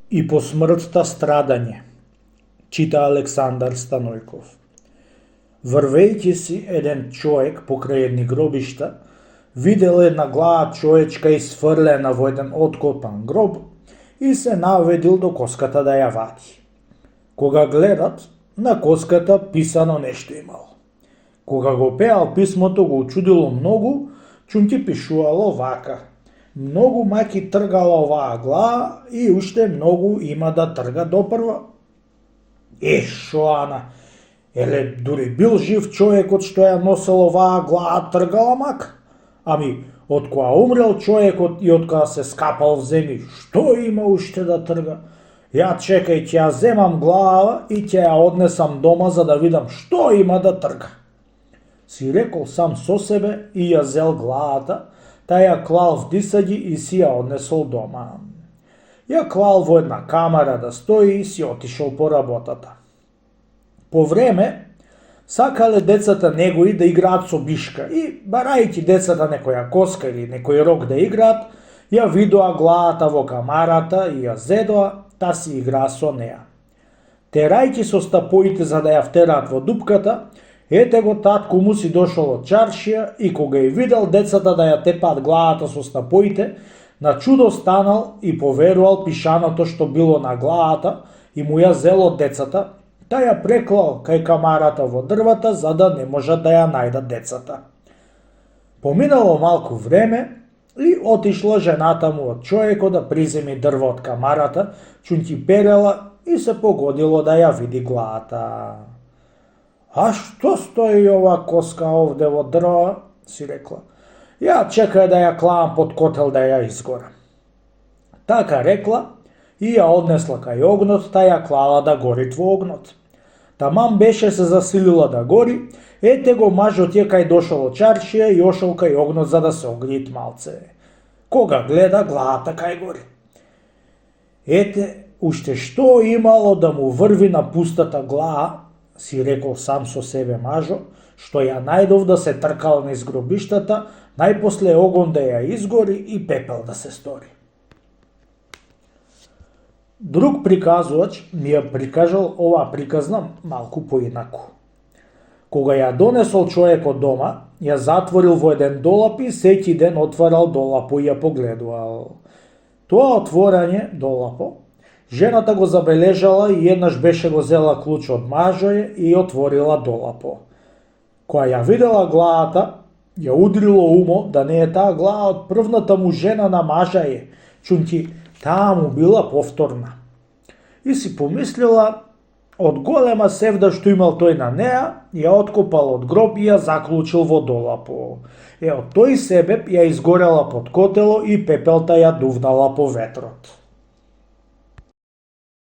И по смртта страдање, чита Александар Станојков. Врвејќи си еден човек покрај едни гробишта, видел една глава човечка исфрлена во еден откопан гроб и се наведил до коската да ја вади. Кога гледат, на коската писано нешто имало. Кога го пеал писмото, го учудило многу, чунки пишувало вака: многу маки тргала оваа глава и уште многу има да трга допрва. Шо ана, еле дури бил жив човекот што ја носел оваа глава тргала мака? Ами, од која умрел човекот и од која се скапал в земји, што има уште да трга? Ја чекај, ќе ја земам глава и ќе ја однесам дома за да видам што има да трга. Си рекол сам со себе и ја зел главата, та ја клал в дисаѓи и си ја однесол дома. Ја клал во една камара да стои и си отишол по работата. По време, сакале децата негови да играат со бишка и, барајќи децата некоја коска или некој рок да играат, ја видоа главата во камарата и ја зедоа, та си играа со неа. Терајќи со стапоите за да ја втераат во дупката, ете го татко му си дошол од чаршија и кога ја видел децата да ја тепаат главата со стапоите, на чудо станал и поверувал пишаното што било на главата и му ја зел од децата, та ја преклал кај камарата во дрвата за да не можат да ја најдат децата. Поминало малку време и отишла жената му од човекот да приземи дрво од камарата, чунки перела и се погодило да ја види главата. А што стои ова коска овде во дрва, си рекла. Ја чекај да ја клавам под котел да ја изгорам. Така рекла и ја однесла кај огнот, та ја клала да гори во огнот. Таман беше се засилила да гори, ете го мажот ја кај дошол од чаршија и ошол кај огнот за да се огриет малце. Кога гледа, главата кај гори. Ете, уште што имало да му врви на пустата глава, си рекол сам со себе мажо, што ја најдов да се тркал низ гробиштата, најпосле огон да ја изгори и пепел да се стори. Друг приказувач ми ја прикажал оваа приказна малку поинаку. Кога ја донесол човекот дома, ја затворил во еден долап и секи ден отварал долапо и ја погледувал. Тоа отворање долапо, жената го забележала и еднаш беше го зела клуч од мажоје и отворила долапо. Која ја видела главата, ја удрило умо да не е таа глава од првната му жена на мажаје, чунки таа му била повторна. И си помислила, од голема севда што имал тој на неа, ја откопал од гроб и ја заклучил во долапо. Од тој себеп ја изгорела под котело и пепелта ја дувнала по ветрот.